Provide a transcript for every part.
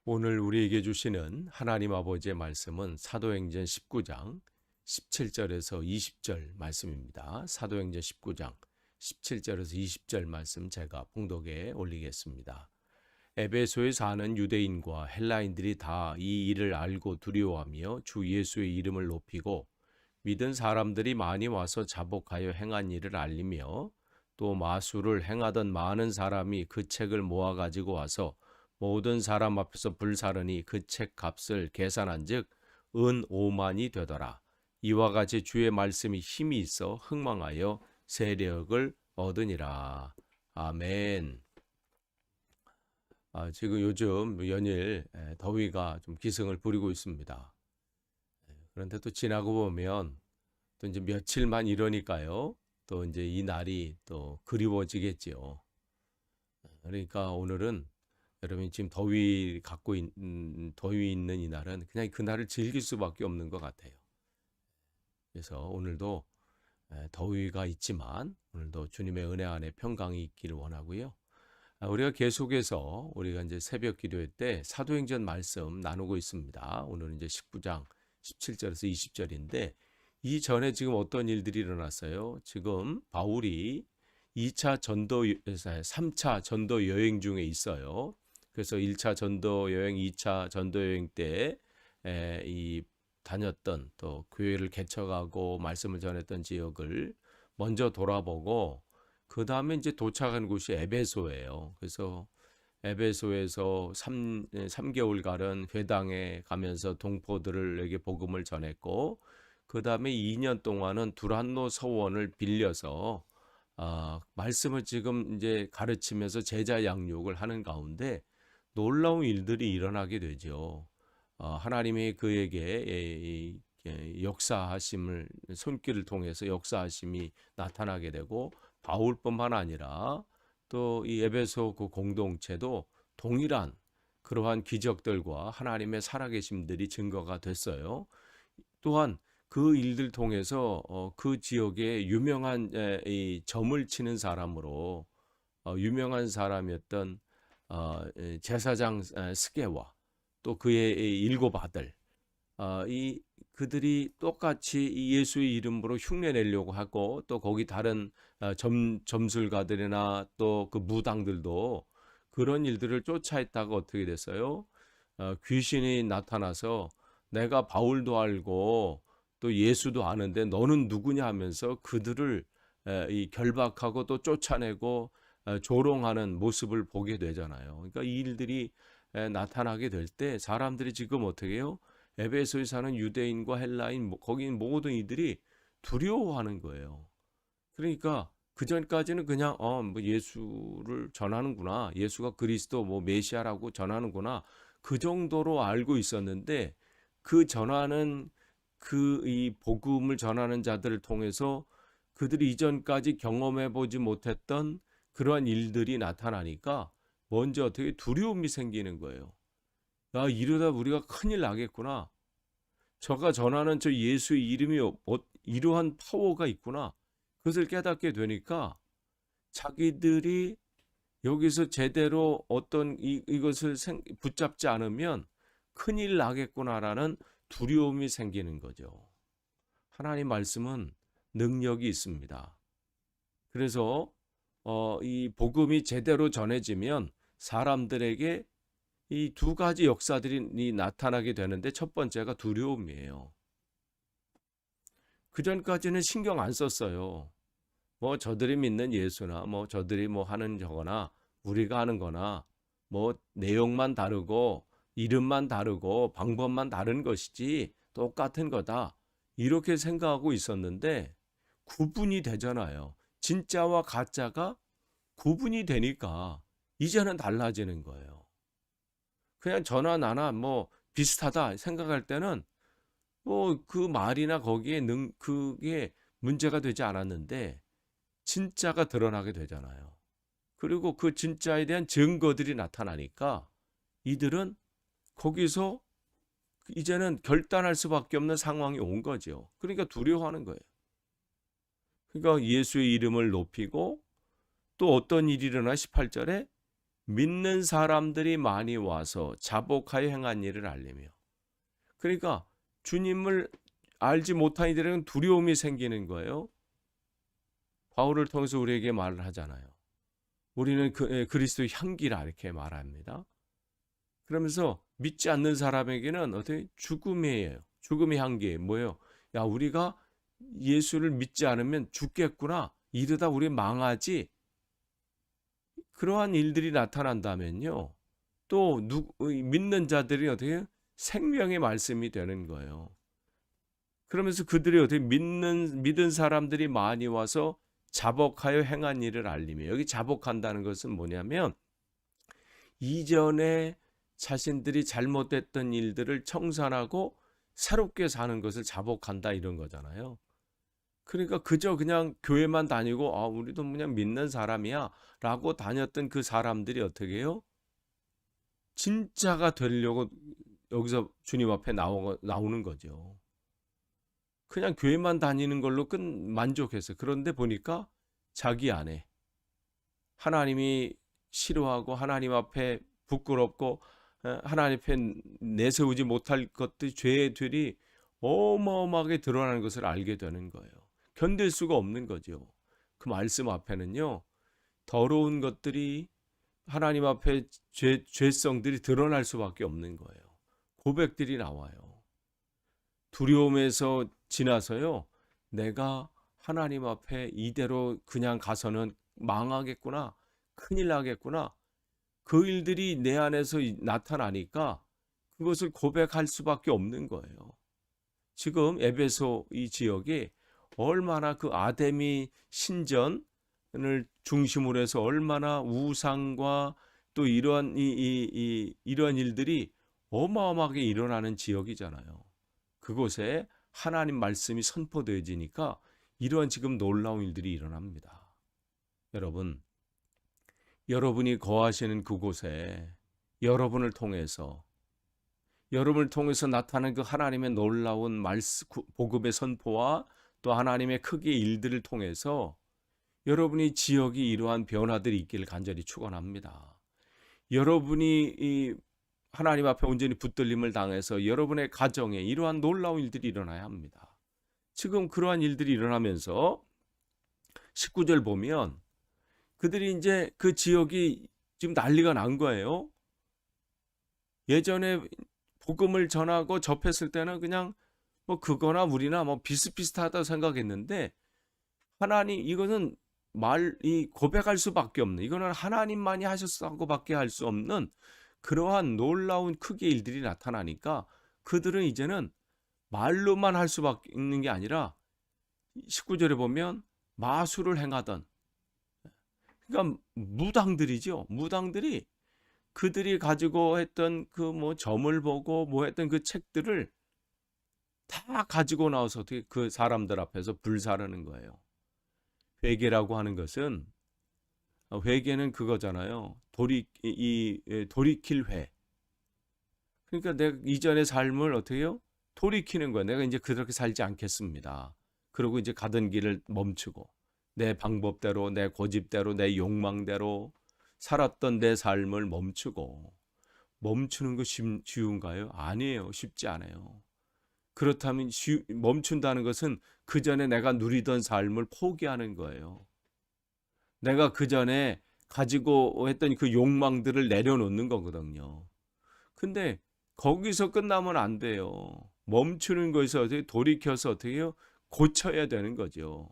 오늘 우리에게 주시는 하나님 아버지의 말씀은 사도행전 19장 17절에서 20절 말씀입니다. 사도행전 19장 17절에서 20절 말씀 제가 봉독에 올리겠습니다. 에베소에 사는 유대인과 헬라인들이 다 이 일을 알고 두려워하며 주 예수의 이름을 높이고 믿은 사람들이 많이 와서 자복하여 행한 일을 알리며 또 마술을 행하던 많은 사람이 그 책을 모아 가지고 와서 모든 사람 앞에서 불사르니 그 책 값을 계산한즉 은 5만이 되더라. 이와 같이 주의 말씀이 힘이 있어 흥망하여 세력을 얻으니라. 아멘. 지금 요즘 연일 더위가 좀 기승을 부리고 있습니다. 그런데 또 지나고 보면 또 이제 며칠만 이러니까요. 또 이제 이 날이 또 그리워지겠지요. 그러니까 오늘은 여러분이 지금 더위 있는 이 날은 그냥 그날을 즐길 수밖에 없는 것 같아요. 그래서 오늘도 더위가 있지만 오늘도 주님의 은혜 안에 평강이 있기를 원하고요. 우리가 계속해서 우리가 이제 새벽 기도회 때 사도행전 말씀 나누고 있습니다. 오늘은 이제 19장 17절에서 20절인데 이 전에 지금 어떤 일들이 일어났어요? 지금 바울이 2차 전도 3차 전도 여행 중에 있어요. 그래서 1차 전도 여행, 2차 전도 여행 때 이 다녔던 또 교회를 개척하고 말씀을 전했던 지역을 먼저 돌아보고 그 다음에 이제 도착한 곳이 에베소예요. 그래서 에베소에서 3개월간은 회당에 가면서 동포들에게 복음을 전했고 그 다음에 2년 동안은 두란노 서원을 빌려서 말씀을 지금 이제 가르치면서 제자 양육을 하는 가운데 놀라운 일들이 일어나게 되죠. 하나님이 그에게 역사하심을 손길을 통해서 역사하심이 나타나게 되고 바울뿐만 아니라 또 이 에베소 그 공동체도 동일한 그러한 기적들과 하나님의 살아계심들이 증거가 됐어요. 또한 그 일들 통해서 그 지역에 유명한 이 점을 치는 사람으로 유명한 사람이었던 제사장 스게와 또 그의 일곱 아들 이 그들이 똑같이 이 예수의 이름으로 흉내 내려고 하고 또 거기 다른 점술가들이나 또 그 무당들도 그런 일들을 쫓아했다가 어떻게 됐어요? 귀신이 나타나서 내가 바울도 알고 또 예수도 아는데 너는 누구냐 하면서 그들을 이 결박하고 또 쫓아내고 조롱하는 모습을 보게 되잖아요. 그러니까 이 일들이 나타나게 될 때 사람들이 지금 어떻게 해요? 에베소에 사는 유대인과 헬라인 거기 모든 이들이 두려워하는 거예요. 그러니까 그 전까지는 그냥 뭐 예수를 전하는구나. 예수가 그리스도 뭐 메시아라고 전하는구나. 그 정도로 알고 있었는데 그 전하는 그 이 복음을 전하는 자들을 통해서 그들이 이전까지 경험해 보지 못했던 그러한 일들이 나타나니까 먼저 어떻게 두려움이 생기는 거예요. 이러다 우리가 큰일 나겠구나. 저가 전하는 저 예수의 이름이 이러한 파워가 있구나. 그것을 깨닫게 되니까 자기들이 여기서 제대로 어떤 이것을 붙잡지 않으면 큰일 나겠구나라는 두려움이 생기는 거죠. 하나님 말씀은 능력이 있습니다. 그래서 이 복음이 제대로 전해지면 사람들에게 이 두 가지 역사들이 나타나게 되는데 첫 번째가 두려움이에요. 그 전까지는 신경 안 썼어요. 뭐 저들이 믿는 예수나 뭐 저들이 뭐 하는 저거나 우리가 하는 거나 뭐 내용만 다르고 이름만 다르고 방법만 다른 것이지 똑같은 거다. 이렇게 생각하고 있었는데 구분이 되잖아요. 진짜와 가짜가 구분이 되니까 이제는 달라지는 거예요. 그냥 저나 나나 뭐 비슷하다 생각할 때는 뭐 그 말이나 거기에 그게 문제가 되지 않았는데 진짜가 드러나게 되잖아요. 그리고 그 진짜에 대한 증거들이 나타나니까 이들은 거기서 이제는 결단할 수밖에 없는 상황이 온 거죠. 그러니까 두려워하는 거예요. 그러니까 예수의 이름을 높이고 또 어떤 일이 일어나 18절에 믿는 사람들이 많이 와서 자복하여 행한 일을 알리며. 그러니까 주님을 알지 못한 이들에게는 두려움이 생기는 거예요. 바울을 통해서 우리에게 말을 하잖아요. 우리는 그리스도의 향기라 이렇게 말합니다. 그러면서 믿지 않는 사람에게는 어떻게 죽음이에요. 죽음의 향기 뭐예요? 야, 우리가 예수를 믿지 않으면 죽겠구나. 이러다 우리 망하지. 그러한 일들이 나타난다면요. 또 믿는 자들이 어떻게 생명의 말씀이 되는 거예요. 그러면서 그들이 어떻게 믿은 사람들이 많이 와서 자복하여 행한 일을 알리며, 여기 자복한다는 것은 뭐냐면 이전에 자신들이 잘못했던 일들을 청산하고 새롭게 사는 것을 자복한다 이런 거잖아요. 그러니까 그저 그냥 교회만 다니고 우리도 그냥 믿는 사람이야 라고 다녔던 그 사람들이 어떻게 해요? 진짜가 되려고 여기서 주님 앞에 나오는 거죠. 그냥 교회만 다니는 걸로 만족해서. 그런데 보니까 자기 안에 하나님이 싫어하고 하나님 앞에 부끄럽고 하나님 앞에 내세우지 못할 것들, 죄들이 어마어마하게 드러나는 것을 알게 되는 거예요. 견딜 수가 없는 거죠. 그 말씀 앞에는요, 더러운 것들이 하나님 앞에 죄성들이 드러날 수밖에 없는 거예요. 고백들이 나와요. 두려움에서 지나서요, 내가 하나님 앞에 이대로 그냥 가서는 망하겠구나, 큰일 나겠구나, 그 일들이 내 안에서 나타나니까 그것을 고백할 수밖에 없는 거예요. 지금 에베소 이 지역이 얼마나 그 아데미 신전을 중심으로 해서 얼마나 우상과 또 이러한 이러한 일들이 어마어마하게 일어나는 지역이잖아요. 그곳에 하나님 말씀이 선포되어지니까 이러한 지금 놀라운 일들이 일어납니다. 여러분이 거하시는 그곳에 여러분을 통해서 나타나는 그 하나님의 놀라운 말씀, 복음의 선포와 또 하나님의 크기의 일들을 통해서 여러분이 지역이 이러한 변화들이 있기를 간절히 축원합니다. 여러분이 이 하나님 앞에 온전히 붙들림을 당해서 여러분의 가정에 이러한 놀라운 일들이 일어나야 합니다. 지금 그러한 일들이 일어나면서 19절 보면 그들이 이제 그 지역이 지금 난리가 난 거예요. 예전에 복음을 전하고 접했을 때는 그냥 뭐 그거나 우리나 뭐 비슷비슷하다 생각했는데, 이거는 고백할 수밖에 없는, 이거는 하나님만이 하셨다고밖에 할 수 없는 그러한 놀라운 크기의 일들이 나타나니까 그들은 이제는 말로만 할 수밖에 있는 게 아니라 19절에 보면 마술을 행하던, 그러니까 무당들이죠. 무당들이 그들이 가지고 했던 그 뭐 점을 보고 뭐 했던 그 책들을 다 가지고 나와서 어떻게 그 사람들 앞에서 불사르는 거예요. 회개라고 하는 것은, 회개는 그거잖아요. 돌이킬 회. 그러니까 내가 이전의 삶을 어떻게 해요? 돌이키는 거야. 내가 이제 그렇게 살지 않겠습니다. 그리고 이제 가던 길을 멈추고 내 방법대로, 내 고집대로, 내 욕망대로 살았던 내 삶을 멈추는 거 쉬운가요? 아니에요. 쉽지 않아요. 그렇다면 멈춘다는 것은 그 전에 내가 누리던 삶을 포기하는 거예요. 내가 그 전에 가지고 했던 그 욕망들을 내려놓는 거거든요. 근데 거기서 끝나면 안 돼요. 멈추는 것에서 어떻게 돌이켜서 어떻게 해요? 고쳐야 되는 거죠.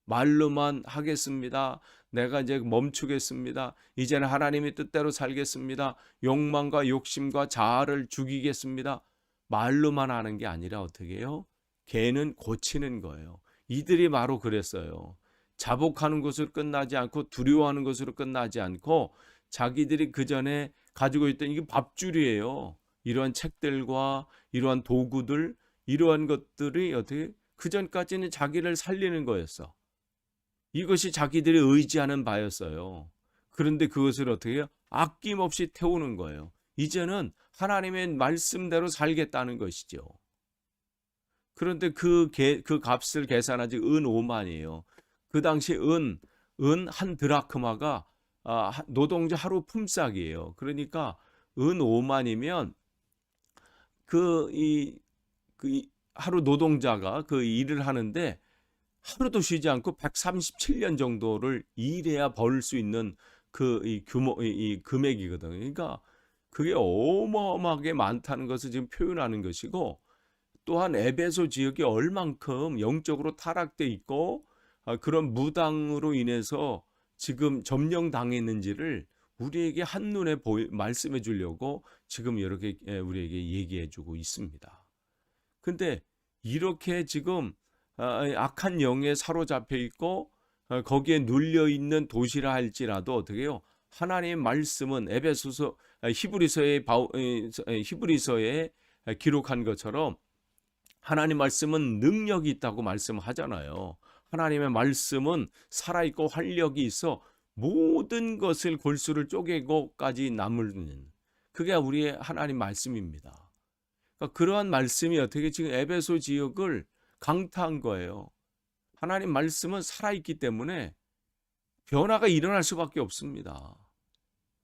말로만 하겠습니다. 내가 이제 멈추겠습니다. 이제는 하나님의 뜻대로 살겠습니다. 욕망과 욕심과 자아를 죽이겠습니다. 말로만 하는 게 아니라 어떻게 해요? 걔는 고치는 거예요. 이들이 바로 그랬어요. 자복하는 것으로 끝나지 않고 두려워하는 것으로 끝나지 않고 자기들이 그 전에 가지고 있던 이게 밥줄이에요. 이러한 책들과 이러한 도구들, 이러한 것들이 어떻게 그 전까지는 자기를 살리는 거였어. 이것이 자기들이 의지하는 바였어요. 그런데 그것을 어떻게 해요? 아낌없이 태우는 거예요. 이제는 하나님의 말씀대로 살겠다는 것이죠. 그런데 그 값을 계산하지 은 5만이에요. 그 당시 은 한 드라크마가 노동자 하루 품삯이에요. 그러니까 은 5만이면 하루 노동자가 그 일을 하는데 하루도 쉬지 않고 137년 정도를 일해야 벌 수 있는 이 규모, 이 금액이거든요. 그러니까 그게 어마어마하게 많다는 것을 지금 표현하는 것이고, 또한 에베소 지역이 얼만큼 영적으로 타락돼 있고 그런 무당으로 인해서 지금 점령당했는지를 우리에게 한눈에 말씀해 주려고 지금 이렇게 우리에게 얘기해 주고 있습니다. 근데 이렇게 지금 악한 영에 사로잡혀 있고 거기에 눌려 있는 도시라 할지라도 어떻게요? 하나님의 말씀은 히브리서에 기록한 것처럼 하나님 말씀은 능력이 있다고 말씀하잖아요. 하나님의 말씀은 살아있고 활력이 있어 모든 것을 골수를 쪼개고까지 나무는, 그게 우리의 하나님 말씀입니다. 그러니까 그러한 말씀이 어떻게 지금 에베소 지역을 강타한 거예요. 하나님 말씀은 살아있기 때문에 변화가 일어날 수밖에 없습니다.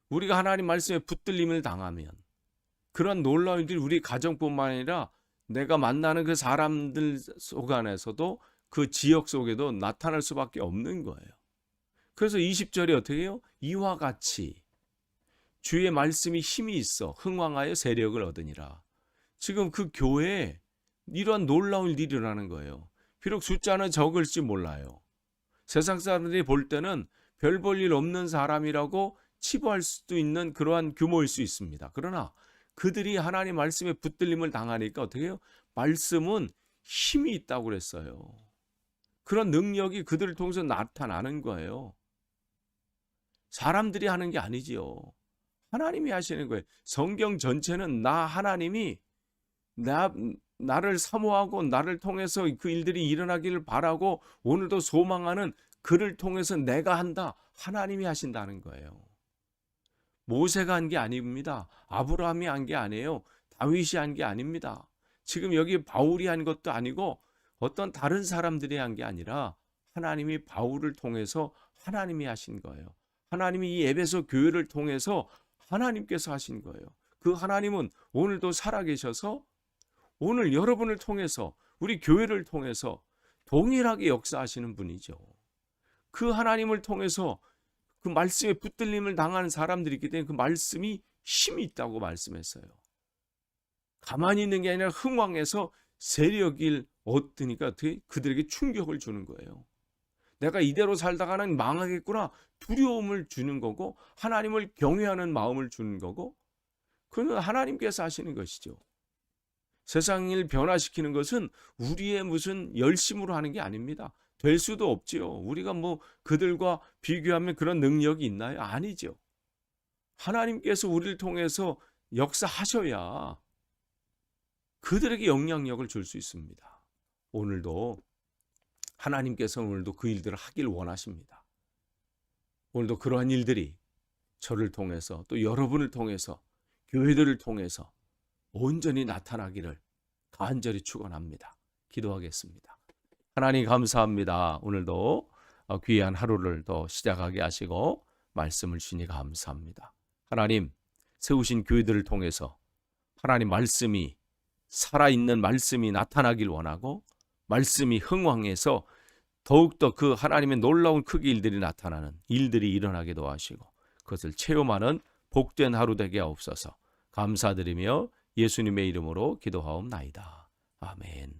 우리가 하나님 말씀에 붙들림을 당하면 그런 놀라운 일들이 우리 가정뿐만 아니라 내가 만나는 그 사람들 속 안에서도 그 지역 속에도 나타날 수밖에 없는 거예요. 그래서 20절이 어떻게 해요? 이와 같이 주의 말씀이 힘이 있어 흥왕하여 세력을 얻으니라. 지금 그 교회에 이러한 놀라운 일이 일어나는 거예요. 비록 숫자는 적을지 몰라요. 세상 사람들이 볼 때는 별 볼 일 없는 사람이라고 치부할 수도 있는 그러한 규모일 수 있습니다. 그러나 그들이 하나님 말씀에 붙들림을 당하니까 어떻게 해요? 말씀은 힘이 있다고 그랬어요. 그런 능력이 그들을 통해서 나타나는 거예요. 사람들이 하는 게 아니지요. 하나님이 하시는 거예요. 성경 전체는 하나님이 나를 사모하고 나를 통해서 그 일들이 일어나기를 바라고 오늘도 소망하는 그를 통해서 내가 한다. 하나님이 하신다는 거예요. 모세가 한 게 아닙니다. 아브라함이 한 게 아니에요. 다윗이 한 게 아닙니다. 지금 여기 바울이 한 것도 아니고 어떤 다른 사람들이 한 게 아니라 하나님이 바울을 통해서 하나님이 하신 거예요. 하나님이 이 에베소 교회를 통해서 하나님께서 하신 거예요. 그 하나님은 오늘도 살아계셔서 오늘 여러분을 통해서 우리 교회를 통해서 동일하게 역사하시는 분이죠. 그 하나님을 통해서 그 말씀에 붙들림을 당하는 사람들이 있기 때문에 그 말씀이 힘이 있다고 말씀했어요. 가만히 있는 게 아니라 흥왕해서 세력을 얻으니까 그들에게 충격을 주는 거예요. 내가 이대로 살다가는 망하겠구나 두려움을 주는 거고 하나님을 경외하는 마음을 주는 거고, 그건 하나님께서 하시는 것이죠. 세상을 변화시키는 것은 우리의 무슨 열심으로 하는 게 아닙니다. 될 수도 없지요. 우리가 그들과 비교하면 그런 능력이 있나요? 아니죠. 하나님께서 우리를 통해서 역사하셔야 그들에게 영향력을 줄 수 있습니다. 오늘도 하나님께서 오늘도 그 일들을 하길 원하십니다. 오늘도 그러한 일들이 저를 통해서 또 여러분을 통해서 교회들을 통해서 온전히 나타나기를 간절히 축원합니다. 기도하겠습니다. 하나님 감사합니다. 오늘도 귀한 하루를 더 시작하게 하시고 말씀을 주시니 감사합니다. 하나님 세우신 교회들을 통해서 하나님 말씀이 살아있는 말씀이 나타나길 원하고 말씀이 흥왕해서 더욱더 그 하나님의 놀라운 크기 일들이 나타나는 일들이 일어나게 도와주시고 그것을 체험하는 복된 하루 되게 하옵소서. 감사드리며 예수님의 이름으로 기도하옵나이다. 아멘.